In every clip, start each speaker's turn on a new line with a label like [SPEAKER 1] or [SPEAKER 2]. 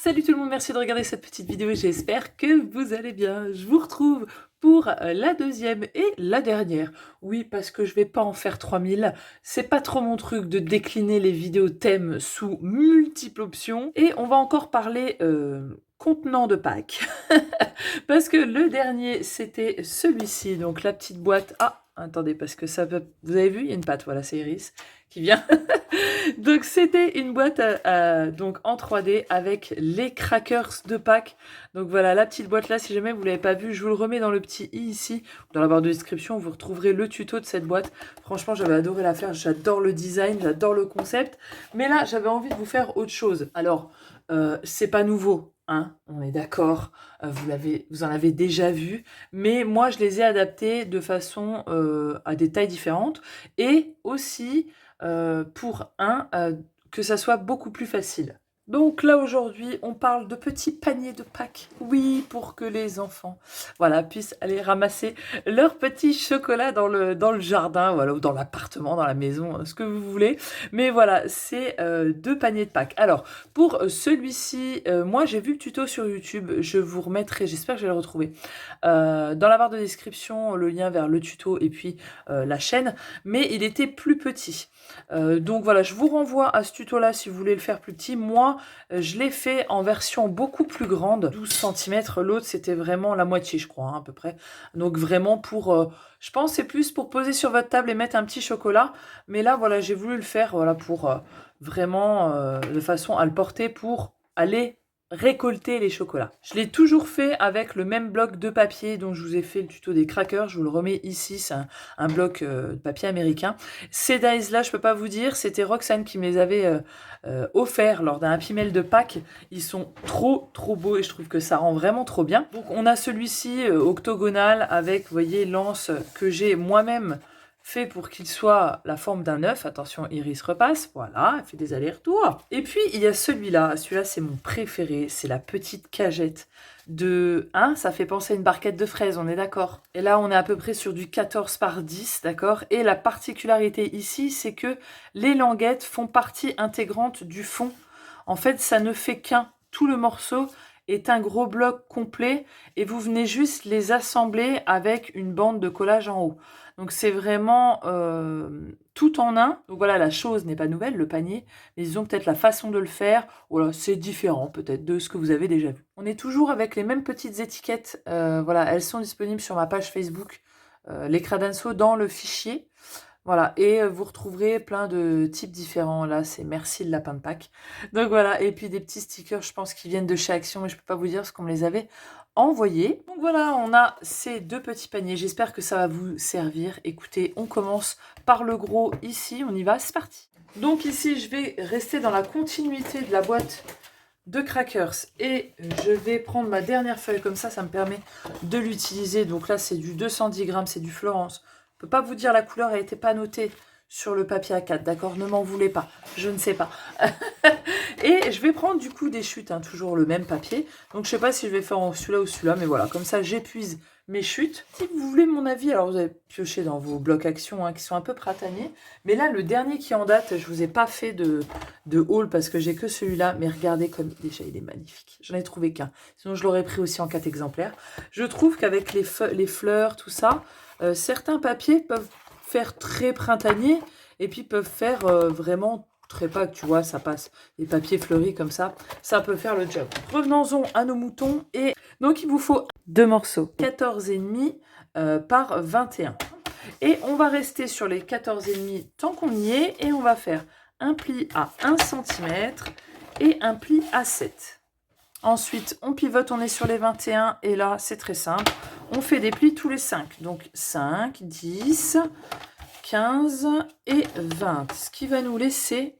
[SPEAKER 1] Salut tout le monde, merci de regarder cette petite vidéo, j'espère que vous allez bien. Je vous retrouve pour la deuxième et la dernière. Oui, parce que je vais pas en faire 3000, c'est pas trop mon truc de décliner les vidéos thèmes sous multiples options. Et on va encore parler contenant de Pâques. Parce que le dernier, c'était celui-ci, donc la petite boîte. Ah, attendez, parce que ça peut... Vous avez vu, il y a une patte, voilà, c'est Iris qui vient. Donc c'était une boîte donc en 3D avec les crackers de Pâques. Donc voilà, la petite boîte là, si jamais vous ne l'avez pas vue, je vous le remets dans le petit i ici. Dans la barre de description, vous retrouverez le tuto de cette boîte. Franchement, j'avais adoré la faire, j'adore le design, j'adore le concept. Mais là, j'avais envie de vous faire autre chose. Alors, c'est pas nouveau, hein, on est d'accord, vous en avez déjà vu, mais moi je les ai adaptés de façon à des tailles différentes et aussi que ça soit beaucoup plus facile. Donc là aujourd'hui, on parle de petits paniers de Pâques. Oui, pour que les enfants, voilà, puissent aller ramasser leur petit chocolat dans le jardin, voilà, ou dans l'appartement, dans la maison, ce que vous voulez. Mais voilà, c'est 2 paniers de Pâques. Alors, pour celui-ci, moi j'ai vu le tuto sur YouTube, je vous remettrai, j'espère que je vais le retrouver, dans la barre de description, le lien vers le tuto et puis la chaîne, mais il était plus petit. Donc voilà, je vous renvoie à ce tuto-là si vous voulez le faire plus petit. Moi, je l'ai fait en version beaucoup plus grande, 12 cm. L'autre, c'était vraiment la moitié, je crois, hein, à peu près. Donc vraiment pour... je pense c'est plus pour poser sur votre table et mettre un petit chocolat. Mais là, voilà, j'ai voulu le faire voilà, pour vraiment de façon à le porter pour aller récolter les chocolats. Je l'ai toujours fait avec le même bloc de papier dont je vous ai fait le tuto des crackers. Je vous le remets ici, c'est un bloc de papier américain. Ces dies-là, je peux pas vous dire, c'était Roxane qui me les avait offerts lors d'un Happy Mail de Pâques. Ils sont trop beaux et je trouve que ça rend vraiment trop bien. Donc on a celui-ci octogonal avec, vous voyez, l'anse que j'ai moi-même fait pour qu'il soit la forme d'un œuf. Attention, Iris repasse. Voilà, elle fait des allers-retours. Et puis, il y a celui-là. Celui-là, c'est mon préféré. C'est la petite cagette de... Hein, ça fait penser à une barquette de fraises, on est d'accord. Et là, on est à peu près sur du 14 par 10, d'accord. Et la particularité ici, c'est que les languettes font partie intégrante du fond. En fait, ça ne fait qu'un. Tout le morceau est un gros bloc complet et vous venez juste les assembler avec une bande de collage en haut. Donc c'est vraiment tout en un. Donc voilà, la chose n'est pas nouvelle, le panier, mais disons peut-être la façon de le faire, voilà, c'est différent peut-être de ce que vous avez déjà vu. On est toujours avec les mêmes petites étiquettes, voilà, elles sont disponibles sur ma page Facebook, les Cradanceaux dans le fichier. Voilà, et vous retrouverez plein de types différents. Là, c'est merci le lapin de Pâques. Donc voilà, et puis des petits stickers, je pense, qui viennent de chez Action, mais je peux pas vous dire ce qu'on me les avait envoyés. Donc voilà, on a ces 2 petits paniers. J'espère que ça va vous servir. Écoutez, on commence par le gros ici. On y va, c'est parti. Donc ici, je vais rester dans la continuité de la boîte de crackers et je vais prendre ma dernière feuille comme ça me permet de l'utiliser. Donc là, c'est du 210 grammes, c'est du Florence. Je peux pas vous dire la couleur, elle n'était pas notée sur le papier A4, d'accord? Ne m'en voulez pas, je ne sais pas. Et je vais prendre du coup des chutes, hein, toujours le même papier. Donc je sais pas si je vais faire celui-là ou celui-là, mais voilà, comme ça j'épuise mes chutes. Si vous voulez mon avis, alors vous avez pioché dans vos blocs action hein, qui sont un peu printaniers. Mais là, le dernier qui en date, je vous ai pas fait de haul parce que j'ai que celui-là. Mais regardez comme déjà il est magnifique. J'en ai trouvé qu'un. Sinon je l'aurais pris aussi en 4 exemplaires. Je trouve qu'avec les fleurs, tout ça, certains papiers peuvent faire très printanier et puis peuvent faire vraiment très Pâques, tu vois, ça passe. Les papiers fleuris comme ça peut faire le job. Revenons-en à nos moutons. Et donc, il vous faut 2 morceaux. 14,5 par 21. Et on va rester sur les 14,5 tant qu'on y est. Et on va faire un pli à 1 cm et un pli à 7. Ensuite, on pivote, on est sur les 21. Et là, c'est très simple. On fait des plis tous les 5. Donc, 5, 10, 15 et 20. Ce qui va nous laisser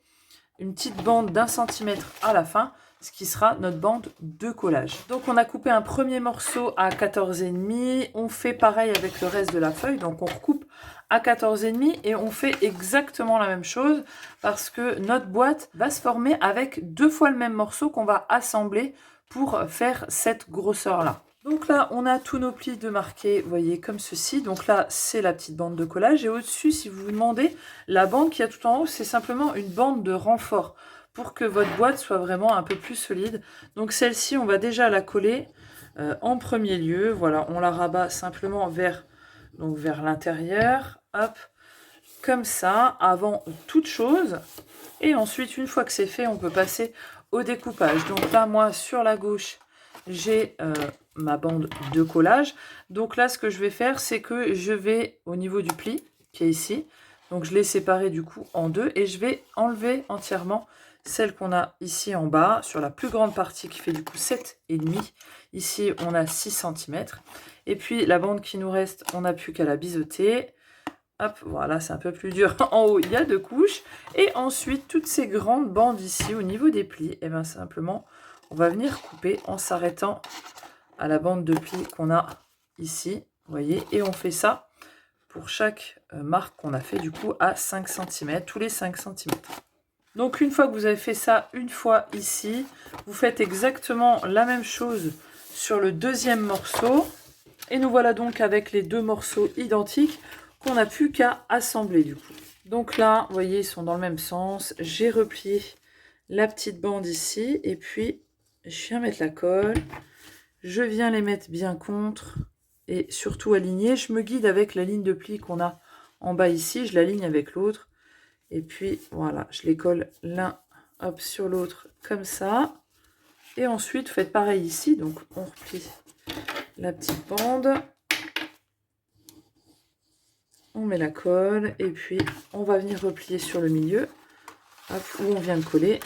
[SPEAKER 1] une petite bande d'1 centimètre à la fin, ce qui sera notre bande de collage. Donc on a coupé un premier morceau à 14,5, on fait pareil avec le reste de la feuille, donc on recoupe à 14,5 et on fait exactement la même chose parce que notre boîte va se former avec 2 fois le même morceau qu'on va assembler pour faire cette grosseur-là. Donc là, on a tous nos plis de marqués, vous voyez, comme ceci. Donc là, c'est la petite bande de collage. Et au-dessus, si vous vous demandez, la bande qu'il y a tout en haut, c'est simplement une bande de renfort pour que votre boîte soit vraiment un peu plus solide. Donc celle-ci, on va déjà la coller en premier lieu. Voilà, on la rabat simplement vers l'intérieur. Hop, comme ça, avant toute chose. Et ensuite, une fois que c'est fait, on peut passer au découpage. Donc là, moi, sur la gauche, j'ai ma bande de collage. Donc là, ce que je vais faire, c'est que je vais au niveau du pli, qui est ici. Donc je l'ai séparé du coup en deux. Et je vais enlever entièrement celle qu'on a ici en bas, sur la plus grande partie qui fait du coup 7,5. Ici, on a 6 cm. Et puis la bande qui nous reste, on n'a plus qu'à la biseauter. Hop, voilà, c'est un peu plus dur. En haut, il y a 2 couches. Et ensuite, toutes ces grandes bandes ici, au niveau des plis, et bien simplement, on va venir couper en s'arrêtant à la bande de plis qu'on a ici. Vous voyez, et on fait ça pour chaque marque qu'on a fait du coup à 5 cm, tous les 5 cm. Donc une fois que vous avez fait ça une fois ici, vous faites exactement la même chose sur le deuxième morceau. Et nous voilà donc avec les 2 morceaux identiques qu'on n'a plus qu'à assembler du coup. Donc là, vous voyez, ils sont dans le même sens. J'ai replié la petite bande ici et puis je viens mettre la colle. Je viens les mettre bien contre et surtout aligner. Je me guide avec la ligne de pli qu'on a en bas ici. Je l'aligne avec l'autre. Et puis voilà, je les colle l'un hop sur l'autre comme ça. Et ensuite, vous faites pareil ici. Donc on replie la petite bande. On met la colle et puis on va venir replier sur le milieu, hop, où on vient de coller,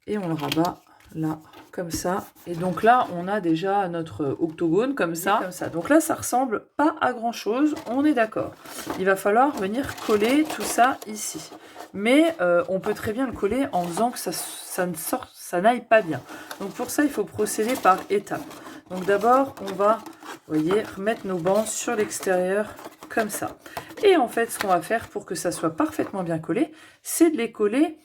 [SPEAKER 1] et on le rabat là, comme ça. Et donc là, on a déjà notre octogone comme ça. Donc là, ça ressemble pas à grand chose, on est d'accord. Il va falloir venir coller tout ça ici. Mais on peut très bien le coller en faisant que ça n'aille pas bien. Donc pour ça, il faut procéder par étapes. Donc d'abord, on va, vous voyez, remettre nos bandes sur l'extérieur comme ça. Et en fait, ce qu'on va faire pour que ça soit parfaitement bien collé, c'est de les coller,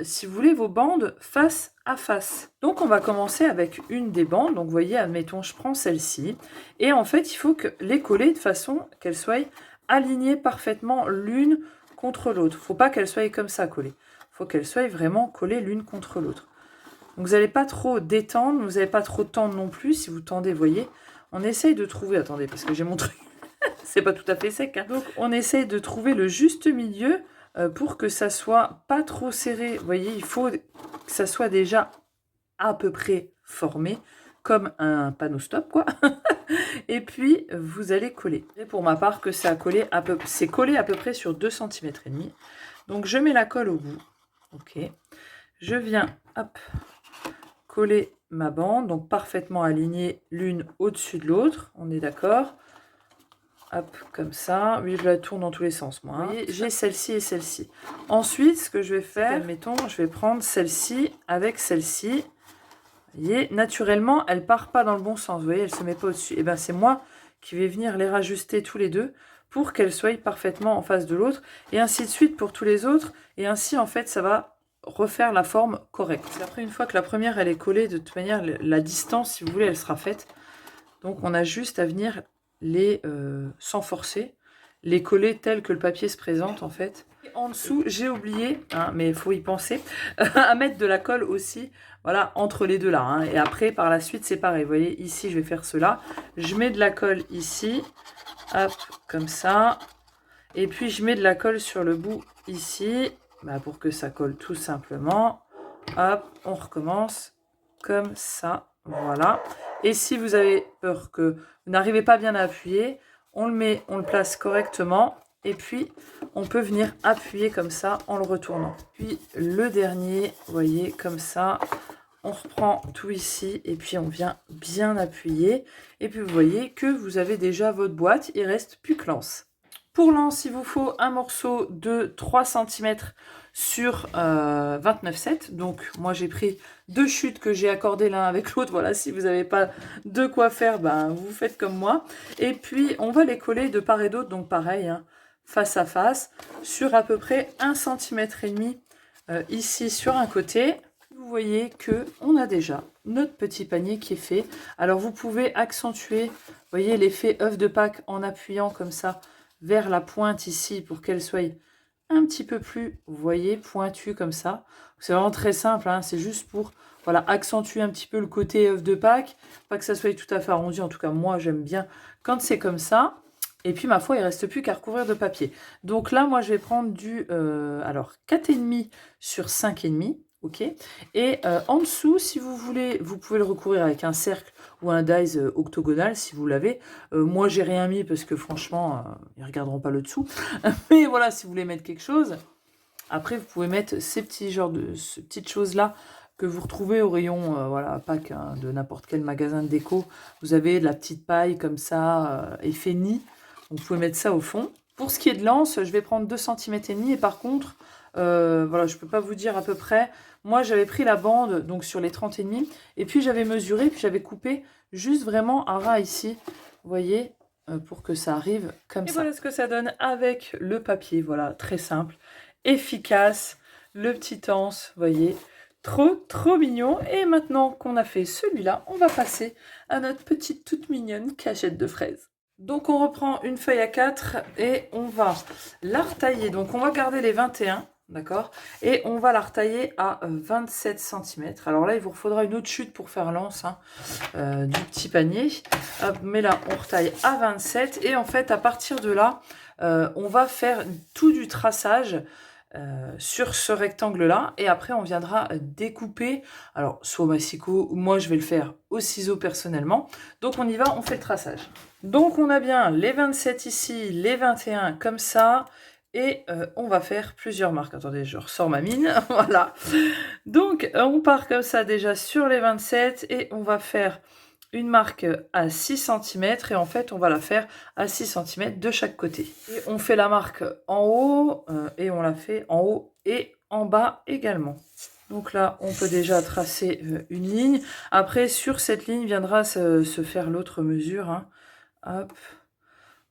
[SPEAKER 1] si vous voulez, vos bandes face à face. Donc on va commencer avec une des bandes. Donc vous voyez, admettons, je prends celle-ci. Et en fait, il faut que les coller de façon qu'elles soient alignées parfaitement l'une contre l'autre. Il ne faut pas qu'elles soient comme ça collées. Il faut qu'elles soient vraiment collées l'une contre l'autre. Donc vous n'allez pas trop détendre, vous n'allez pas trop tendre non plus. Si vous tendez, vous voyez, on essaye de trouver... Attendez, parce que j'ai mon truc... c'est pas tout à fait sec. Hein. Donc on essaye de trouver le juste milieu pour que ça soit pas trop serré. Vous voyez, il faut que ça soit déjà à peu près formé, comme un panneau stop, quoi. Et puis, vous allez coller. Et pour ma part, que c'est collé à peu près sur 2 cm et demi. Donc je mets la colle au bout. Ok. Je viens, hop, coller ma bande, donc parfaitement alignée l'une au-dessus de l'autre, on est d'accord. Hop, comme ça. Oui, je la tourne dans tous les sens, moi. Vous voyez, j'ai celle-ci et celle-ci. Ensuite, ce que je vais faire, admettons, je vais prendre celle-ci avec celle-ci. Vous voyez, naturellement, elle part pas dans le bon sens. Vous voyez, elle se met pas au-dessus. Et bien, c'est moi qui vais venir les rajuster tous les deux pour qu'elles soient parfaitement en face de l'autre. Et ainsi de suite pour tous les autres. Et ainsi, en fait, ça va refaire la forme correcte. Après, une fois que la première, elle est collée, de toute manière, la distance, si vous voulez, elle sera faite. Donc, on a juste à venir les, sans forcer, les coller tels que le papier se présente, en fait. Et en dessous, j'ai oublié, hein, mais il faut y penser, à mettre de la colle aussi, voilà, entre les deux là. Hein. Et après, par la suite, c'est pareil. Vous voyez, ici, je vais faire cela. Je mets de la colle ici, hop, comme ça. Et puis, je mets de la colle sur le bout ici, bah, pour que ça colle tout simplement. Hop, on recommence comme ça, voilà. Et si vous avez peur que vous n'arrivez pas bien à appuyer, on le place correctement. Et puis, on peut venir appuyer comme ça en le retournant. Puis, le dernier, vous voyez, comme ça. On reprend tout ici et puis on vient bien appuyer. Et puis, vous voyez que vous avez déjà votre boîte. Il ne reste plus que l'anse. Pour l'anse, il vous faut un morceau de 3 cm sur 29,7. Donc, moi, j'ai pris 2 chutes que j'ai accordées l'un avec l'autre. Voilà, si vous n'avez pas de quoi faire, ben, vous faites comme moi. Et puis, on va les coller de part et d'autre. Donc, pareil, hein, face à face, sur à peu près 1,5 cm ici sur un côté. Vous voyez que on a déjà notre petit panier qui est fait. Alors, vous pouvez accentuer, vous voyez, l'effet œuf de Pâques en appuyant comme ça vers la pointe ici pour qu'elle soit un petit peu plus, vous voyez, pointu comme ça. C'est vraiment très simple, hein, c'est juste pour voilà, accentuer un petit peu le côté œuf de Pâques, pas que ça soit tout à fait arrondi, en tout cas moi j'aime bien quand c'est comme ça. Et puis ma foi, il ne reste plus qu'à recouvrir de papier. Donc là, moi je vais prendre du alors 4,5 sur 5,5. Ok. Et en dessous, si vous voulez, vous pouvez le recouvrir avec un cercle ou un dies octogonal si vous l'avez. Moi, j'ai rien mis parce que franchement, ils regarderont pas le dessous. Mais voilà, si vous voulez mettre quelque chose. Après, vous pouvez mettre ces petits genres de ces petites choses-là que vous retrouvez au rayon, voilà, Pâques, hein, de n'importe quel magasin de déco. Vous avez de la petite paille comme ça, effet nid. Donc, vous pouvez mettre ça au fond. Pour ce qui est de l'anse, je vais prendre 2,5 cm. Et par contre, voilà, je ne peux pas vous dire à peu près. Moi, j'avais pris la bande donc sur les 30,5. Et puis, j'avais mesuré, puis j'avais coupé juste vraiment un ras ici. Vous voyez, pour que ça arrive comme ça. Et voilà ce que ça donne avec le papier. Voilà, très simple, efficace. Le petit anse, vous voyez, trop mignon. Et maintenant qu'on a fait celui-là, on va passer à notre petite toute mignonne cachette de fraises. Donc on reprend une feuille à 4 et on va la retailler. Donc on va garder les 21, d'accord? Et on va la retailler à 27 cm. Alors là, il vous faudra une autre chute pour faire l'anse, hein, du petit panier. Hop, mais là, on retaille à 27. Et en fait, à partir de là, on va faire tout du traçage sur ce rectangle-là. Et après, on viendra découper, alors soit au massicot, moi je vais le faire au ciseau personnellement. Donc on y va, on fait le traçage. Donc on a bien les 27 ici, les 21 comme ça. Et on va faire plusieurs marques. Attendez, je ressors ma mine. Voilà. Donc on part comme ça déjà sur les 27 et on va faire une marque à 6 cm et en fait on va la faire à 6 cm de chaque côté. Et on fait la marque en haut et on la fait en haut et en bas également. Donc là on peut déjà tracer une ligne. Après sur cette ligne viendra se faire l'autre mesure. Hein. Hop.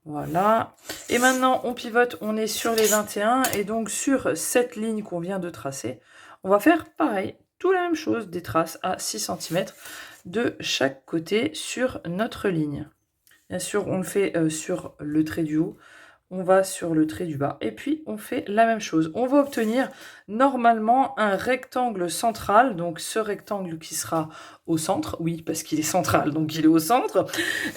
[SPEAKER 1] Voilà. Et maintenant on pivote, on est sur les 21 et donc sur cette ligne qu'on vient de tracer, on va faire pareil, tout la même chose, des traces à 6 cm de chaque côté sur notre ligne. Bien sûr, on le fait sur le trait du haut, on va sur le trait du bas, et puis on fait la même chose. On va obtenir normalement un rectangle central, donc ce rectangle qui sera au centre, oui, parce qu'il est central, donc il est au centre,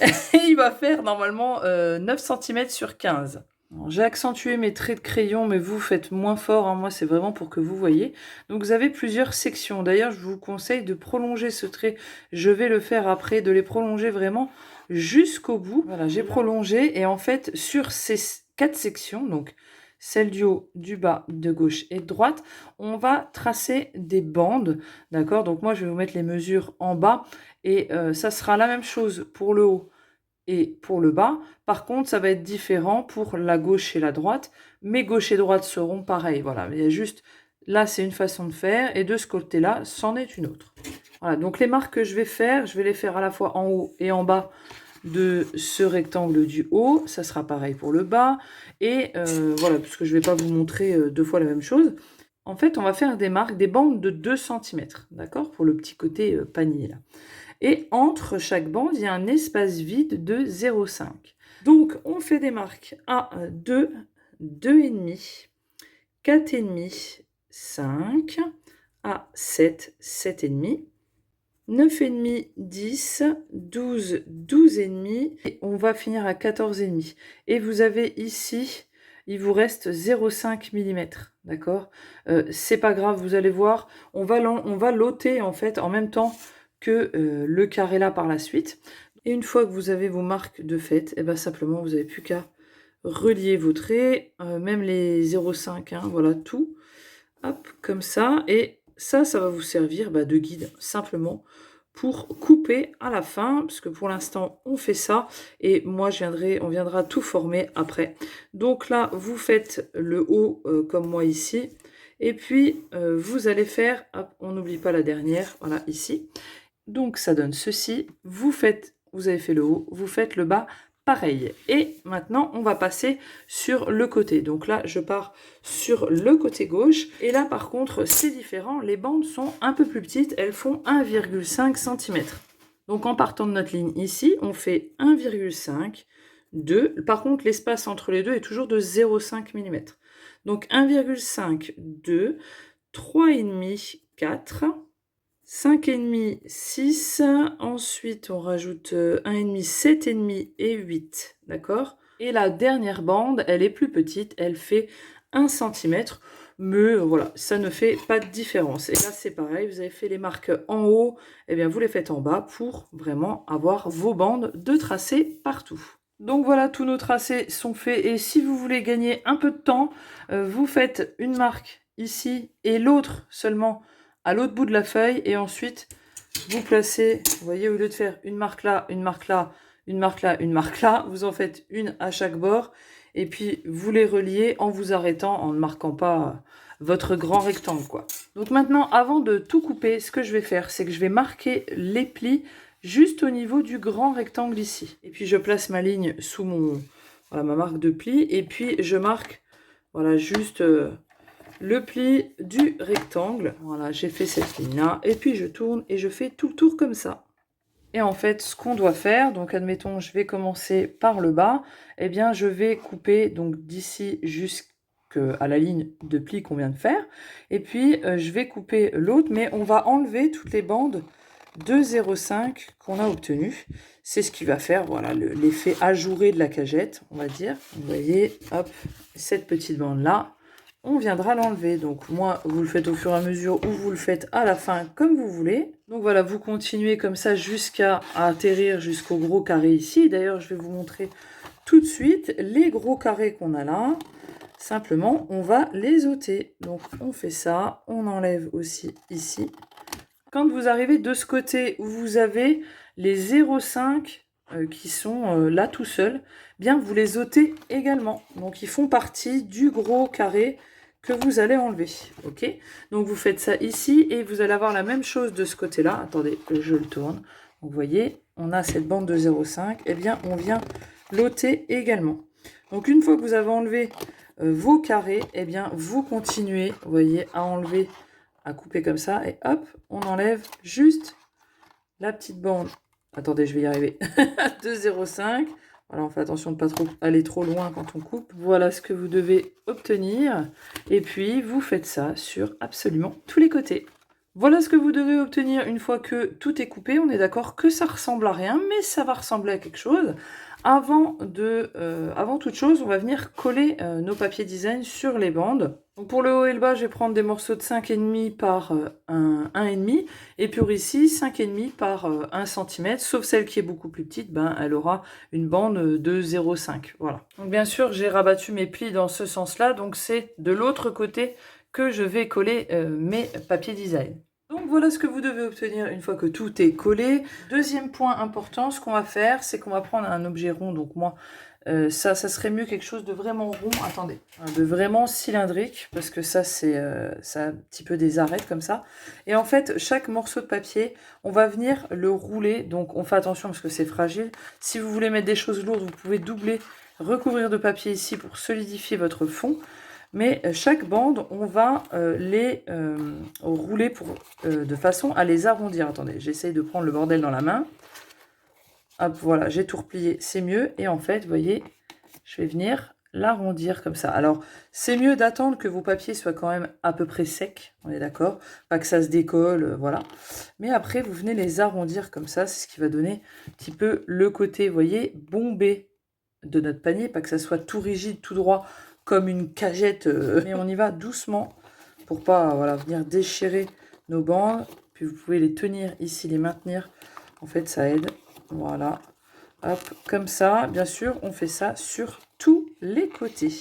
[SPEAKER 1] et il va faire normalement 9 cm sur 15. J'ai accentué mes traits de crayon, mais vous faites moins fort, hein. Moi c'est vraiment pour que vous voyez. Donc vous avez plusieurs sections. D'ailleurs, je vous conseille de prolonger ce trait. Je vais le faire après, de les prolonger vraiment jusqu'au bout. Voilà, j'ai prolongé et en fait sur ces 4 sections, donc celle du haut, du bas, de gauche et de droite, on va tracer des bandes, d'accord? Donc moi je vais vous mettre les mesures en bas et ça sera la même chose pour le haut et pour le bas. Par contre, ça va être différent pour la gauche et la droite, mais gauche et droite seront pareils. Voilà, mais il y a juste, là c'est une façon de faire, et de ce côté-là, c'en est une autre. Voilà, donc les marques que je vais faire, je vais les faire à la fois en haut et en bas de ce rectangle du haut. Ça sera pareil pour le bas. Et voilà, parce que je ne vais pas vous montrer deux fois la même chose. En fait, on va faire des marques, des bandes de 2 cm, d'accord? Pour le petit côté panier, là. Et entre chaque bande, il y a un espace vide de 0,5. Donc, on fait des marques à 2, 2,5, 4,5, 5, à 7, 7,5, 9,5, 10, 12, 12,5, et on va finir à 14,5. Et vous avez ici, il vous reste 0,5 mm, d'accord? C'est pas grave, vous allez voir, on va loter en fait en même temps que le carré là par la suite. Et une fois que vous avez vos marques de fait, et ben simplement vous n'avez plus qu'à relier vos traits, même les 0,5, hein, voilà tout, hop, comme ça, et ça va vous servir de guide simplement pour couper à la fin, parce que pour l'instant on fait ça, et moi on viendra tout former après. Donc là vous faites le haut comme moi ici, et puis vous allez faire, hop, on n'oublie pas la dernière, voilà ici. Donc ça donne ceci, vous avez fait le haut, vous faites le bas, pareil. Et maintenant, on va passer sur le côté. Donc là, je pars sur le côté gauche. Et là, par contre, c'est différent. Les bandes sont un peu plus petites. Elles font 1,5 cm. Donc en partant de notre ligne ici, on fait 1,5, 2. Par contre, l'espace entre les deux est toujours de 0,5 mm. Donc 1,5, 2, 3,5, 4, 5,5, 6. Ensuite, on rajoute 1,5, 7,5 et 8. D'accord? Et la dernière bande, elle est plus petite, elle fait 1 cm. Mais voilà, ça ne fait pas de différence. Et là, c'est pareil, vous avez fait les marques en haut, et bien vous les faites en bas pour vraiment avoir vos bandes de tracé partout. Donc voilà, tous nos tracés sont faits. Et si vous voulez gagner un peu de temps, vous faites une marque ici et l'autre seulement à l'autre bout de la feuille. Et ensuite, vous placez, vous voyez, au lieu de faire une marque là, une marque là, une marque là, une marque là, vous en faites une à chaque bord. Et puis, vous les reliez en vous arrêtant, en ne marquant pas votre grand rectangle, quoi. Donc maintenant, avant de tout couper, ce que je vais faire, c'est que je vais marquer les plis juste au niveau du grand rectangle ici. Et puis, je place ma ligne sous voilà, ma marque de pli. Et puis, je marque, voilà, juste le pli du rectangle. Voilà, j'ai fait cette ligne-là. Et puis, je tourne et je fais tout le tour comme ça. Et en fait, ce qu'on doit faire, donc admettons, je vais commencer par le bas, eh bien, je vais couper donc d'ici jusqu'à la ligne de pli qu'on vient de faire. Et puis, je vais couper l'autre, mais on va enlever toutes les bandes de 0,5 qu'on a obtenues. C'est ce qui va faire, voilà, l'effet ajouré de la cagette, on va dire. Vous voyez, hop, cette petite bande-là, on viendra l'enlever. Donc moi, vous le faites au fur et à mesure ou vous le faites à la fin comme vous voulez. Donc voilà, vous continuez comme ça jusqu'à atterrir jusqu'au gros carré ici. D'ailleurs, je vais vous montrer tout de suite les gros carrés qu'on a là. Simplement, on va les ôter. Donc on fait ça, on enlève aussi ici. Quand vous arrivez de ce côté où vous avez les 0,5 qui sont là tout seuls, bien vous les ôtez également. Donc ils font partie du gros carré que vous allez enlever. Ok? Donc vous faites ça ici et vous allez avoir la même chose de ce côté-là. Attendez, je le tourne. Donc, vous voyez, on a cette bande de 0,5. Eh bien, on vient l'ôter également. Donc une fois que vous avez enlevé vos carrés, eh bien, vous continuez, vous voyez, à enlever, à couper comme ça. Et hop, on enlève juste la petite bande. Attendez, je vais y arriver. De 0,5. Voilà, on fait attention de ne pas trop aller trop loin quand on coupe. Voilà ce que vous devez obtenir. Et puis, vous faites ça sur absolument tous les côtés. Voilà ce que vous devez obtenir une fois que tout est coupé. On est d'accord que ça ressemble à rien, mais ça va ressembler à quelque chose. Avant toute chose, on va venir coller nos papiers design sur les bandes. Donc pour le haut et le bas, je vais prendre des morceaux de 5,5 par 1,5. Et pour ici, 5,5 par 1 cm, sauf celle qui est beaucoup plus petite, ben, elle aura une bande de 0,5. Voilà. Donc bien sûr, j'ai rabattu mes plis dans ce sens-là, donc c'est de l'autre côté que je vais coller mes papiers design. Donc voilà ce que vous devez obtenir une fois que tout est collé. Deuxième point important, ce qu'on va faire, c'est qu'on va prendre un objet rond. Donc moi, ça serait mieux quelque chose de vraiment rond. Attendez, de vraiment cylindrique, parce que ça, c'est un petit peu des arêtes comme ça. Et en fait, chaque morceau de papier, on va venir le rouler. Donc on fait attention parce que c'est fragile. Si vous voulez mettre des choses lourdes, vous pouvez doubler, recouvrir de papier ici pour solidifier votre fond. Mais chaque bande, on va les rouler de façon à les arrondir. Attendez, j'essaye de prendre le bordel dans la main. Hop, voilà, j'ai tout replié, c'est mieux. Et en fait, vous voyez, je vais venir l'arrondir comme ça. Alors, c'est mieux d'attendre que vos papiers soient quand même à peu près secs, on est d'accord? Pas que ça se décolle, voilà. Mais après, vous venez les arrondir comme ça, c'est ce qui va donner un petit peu le côté, vous voyez, bombé de notre panier. Pas que ça soit tout rigide, tout droit, comme une cagette, mais on y va doucement pour pas voilà, venir déchirer nos bandes. Puis vous pouvez les tenir ici, les maintenir. En fait, ça aide. Voilà. Hop, comme ça. Bien sûr, on fait ça sur tous les côtés.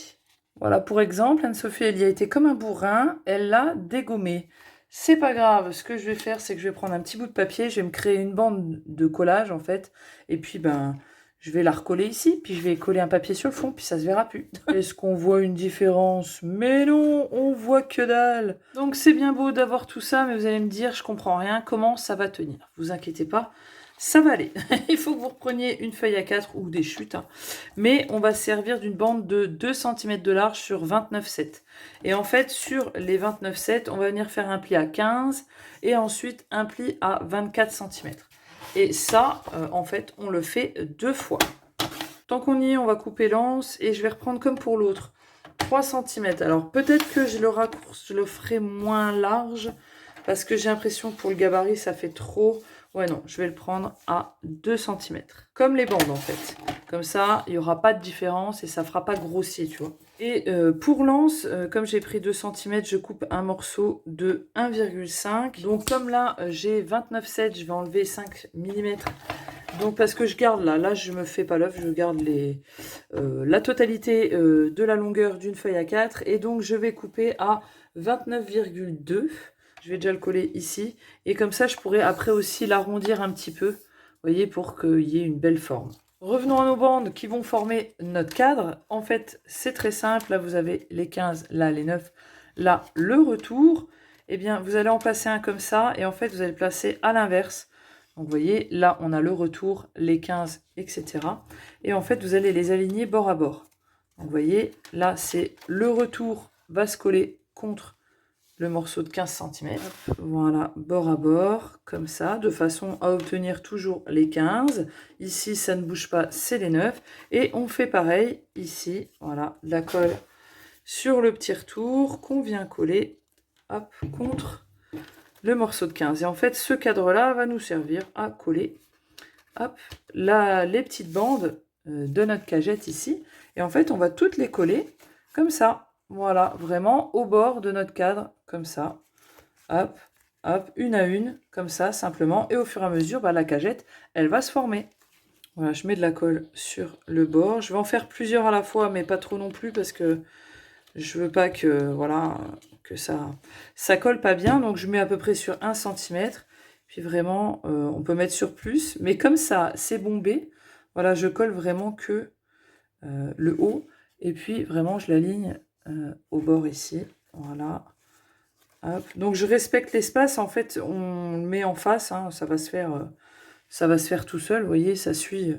[SPEAKER 1] Voilà, pour exemple, Anne-Sophie, elle y a été comme un bourrin. Elle l'a dégommé. C'est pas grave. Ce que je vais faire, c'est que je vais prendre un petit bout de papier. Je vais me créer une bande de collage, en fait. Et puis, ben... je vais la recoller ici, puis je vais coller un papier sur le fond, puis ça se verra plus. Est-ce qu'on voit une différence? Mais non, on voit que dalle. Donc c'est bien beau d'avoir tout ça, mais vous allez me dire, je comprends rien, comment ça va tenir? Vous inquiétez pas, ça va aller. Il faut que vous repreniez une feuille A4 ou des chutes, hein. Mais on va se servir d'une bande de 2 cm de large sur 29,7. Et en fait, sur les 29,7, on va venir faire un pli à 15 et ensuite un pli à 24 cm. Et ça, en fait, on le fait 2 fois. Tant qu'on y est, on va couper l'anse et je vais reprendre comme pour l'autre. 3 cm. Alors peut-être que je le raccourci, je le ferai moins large parce que j'ai l'impression que pour le gabarit ça fait trop. Ouais non, je vais le prendre à 2 cm. Comme les bandes en fait. Comme ça, il n'y aura pas de différence et ça fera pas grossier, tu vois. Et pour l'anse, comme j'ai pris 2 cm, je coupe un morceau de 1,5. Donc comme là, j'ai 29,7, je vais enlever 5 mm. Donc parce que je garde là je me fais pas l'œuf, je garde la totalité de la longueur d'une feuille à 4. Et donc je vais couper à 29,2. Je vais déjà le coller ici. Et comme ça, je pourrais après aussi l'arrondir un petit peu. Vous voyez, pour qu'il y ait une belle forme. Revenons à nos bandes qui vont former notre cadre. En fait, c'est très simple. Là, vous avez les 15, là, les 9, là, le retour. Eh bien, vous allez en placer un comme ça. Et en fait, vous allez le placer à l'inverse. Donc, vous voyez, là, on a le retour, les 15, etc. Et en fait, vous allez les aligner bord à bord. Donc, vous voyez, là, c'est le retour va se coller contre le morceau de 15 cm. Voilà, bord à bord, comme ça, de façon à obtenir toujours les 15. Ici, ça ne bouge pas, c'est les 9. Et on fait pareil ici, voilà, la colle sur le petit retour qu'on vient coller, hop, contre le morceau de 15. Et en fait, ce cadre-là va nous servir à coller, hop, là, les petites bandes de notre cagette ici. Et en fait, on va toutes les coller comme ça. Voilà, vraiment au bord de notre cadre, comme ça. Hop, hop, une à une, comme ça, simplement. Et au fur et à mesure, bah, la cagette, elle va se former. Voilà, je mets de la colle sur le bord. Je vais en faire plusieurs à la fois, mais pas trop non plus, parce que je veux pas que, voilà, que ça colle pas bien. Donc, je mets à peu près sur 1 cm. Puis vraiment, on peut mettre sur plus. Mais comme ça, c'est bombé, voilà, je colle vraiment que le haut. Et puis, vraiment, je l'aligne au bord ici. Voilà. Hop. Donc, je respecte l'espace. En fait, on le met en face. Hein, ça va se faire tout seul. Vous voyez, ça suit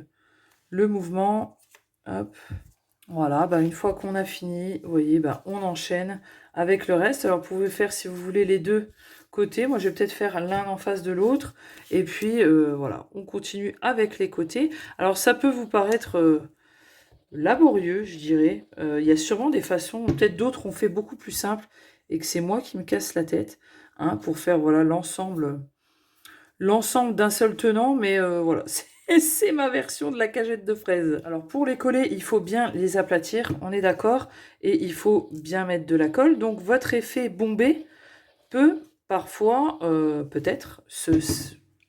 [SPEAKER 1] le mouvement. Hop. Voilà. Bah, une fois qu'on a fini, vous voyez, bah, on enchaîne avec le reste. Alors, vous pouvez faire, si vous voulez, les deux côtés. Moi, je vais peut-être faire l'un en face de l'autre. Et puis, voilà, on continue avec les côtés. Alors, ça peut vous paraître laborieux, je dirais. Il y a sûrement des façons, peut-être d'autres ont fait beaucoup plus simple et que c'est moi qui me casse la tête hein, pour faire voilà l'ensemble d'un seul tenant, mais voilà, c'est ma version de la cagette de fraises. Alors pour les coller, il faut bien les aplatir, on est d'accord, et il faut bien mettre de la colle. Donc votre effet bombé peut parfois, peut-être,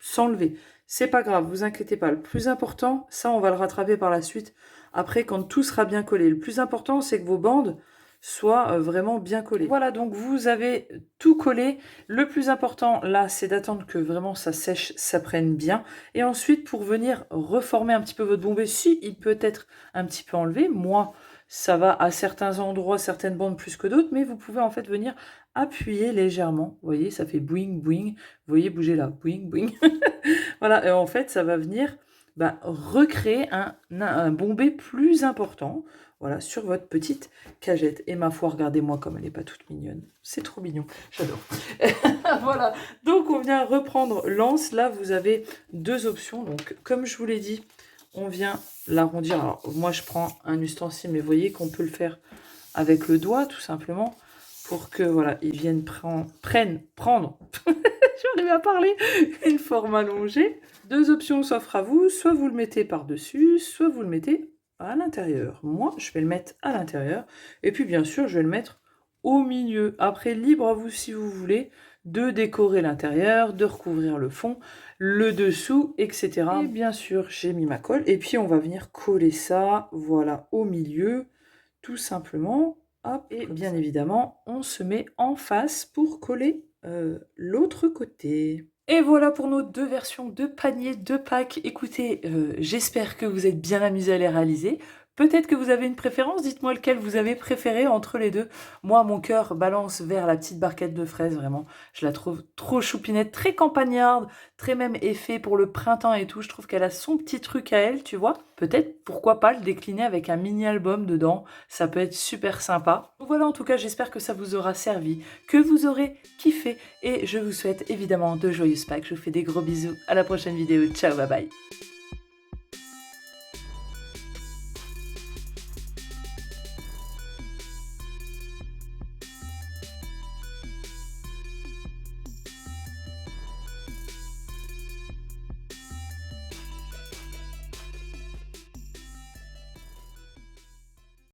[SPEAKER 1] s'enlever. C'est pas grave, vous inquiétez pas. Le plus important, ça on va le rattraper par la suite, après quand tout sera bien collé. Le plus important, c'est que vos bandes soient vraiment bien collées. Voilà, donc vous avez tout collé. Le plus important, là, c'est d'attendre que vraiment ça sèche, ça prenne bien. Et ensuite, pour venir reformer un petit peu votre bombé, si il peut être un petit peu enlevé, moi, ça va à certains endroits, certaines bandes plus que d'autres, mais vous pouvez en fait venir appuyer légèrement. Vous voyez, ça fait boing, boing. Vous voyez bouger là, boing, boing. Voilà, et en fait, ça va venir recréer un bombé plus important, voilà, sur votre petite cagette. Et ma foi, regardez-moi comme elle n'est pas toute mignonne. C'est trop mignon, j'adore. Voilà, donc on vient reprendre l'anse. Là, vous avez deux options. Donc, comme je vous l'ai dit, on vient l'arrondir. Alors, moi, je prends un ustensile, mais vous voyez qu'on peut le faire avec le doigt, tout simplement, pour que, voilà, ils viennent prendre, j'arrive à parler, une forme allongée. Deux options s'offrent à vous, soit vous le mettez par-dessus, soit vous le mettez à l'intérieur. Moi, je vais le mettre à l'intérieur, et puis bien sûr, je vais le mettre au milieu. Après, libre à vous si vous voulez de décorer l'intérieur, de recouvrir le fond, le dessous, etc. Et bien sûr, j'ai mis ma colle, et puis on va venir coller ça, voilà, au milieu, tout simplement. Hop, et bien évidemment, on se met en face pour coller l'autre côté. Et voilà pour nos deux versions de panier de Pâques. Écoutez, j'espère que vous êtes bien amusés à les réaliser. Peut-être que vous avez une préférence, dites-moi lequel vous avez préféré entre les deux. Moi, mon cœur balance vers la petite barquette de fraises, vraiment. Je la trouve trop choupinette, très campagnarde, très même effet pour le printemps et tout. Je trouve qu'elle a son petit truc à elle, tu vois. Peut-être, pourquoi pas le décliner avec un mini-album dedans. Ça peut être super sympa. Voilà, en tout cas, j'espère que ça vous aura servi, que vous aurez kiffé. Et je vous souhaite évidemment de joyeuses Pâques. Je vous fais des gros bisous. À la prochaine vidéo. Ciao, bye bye.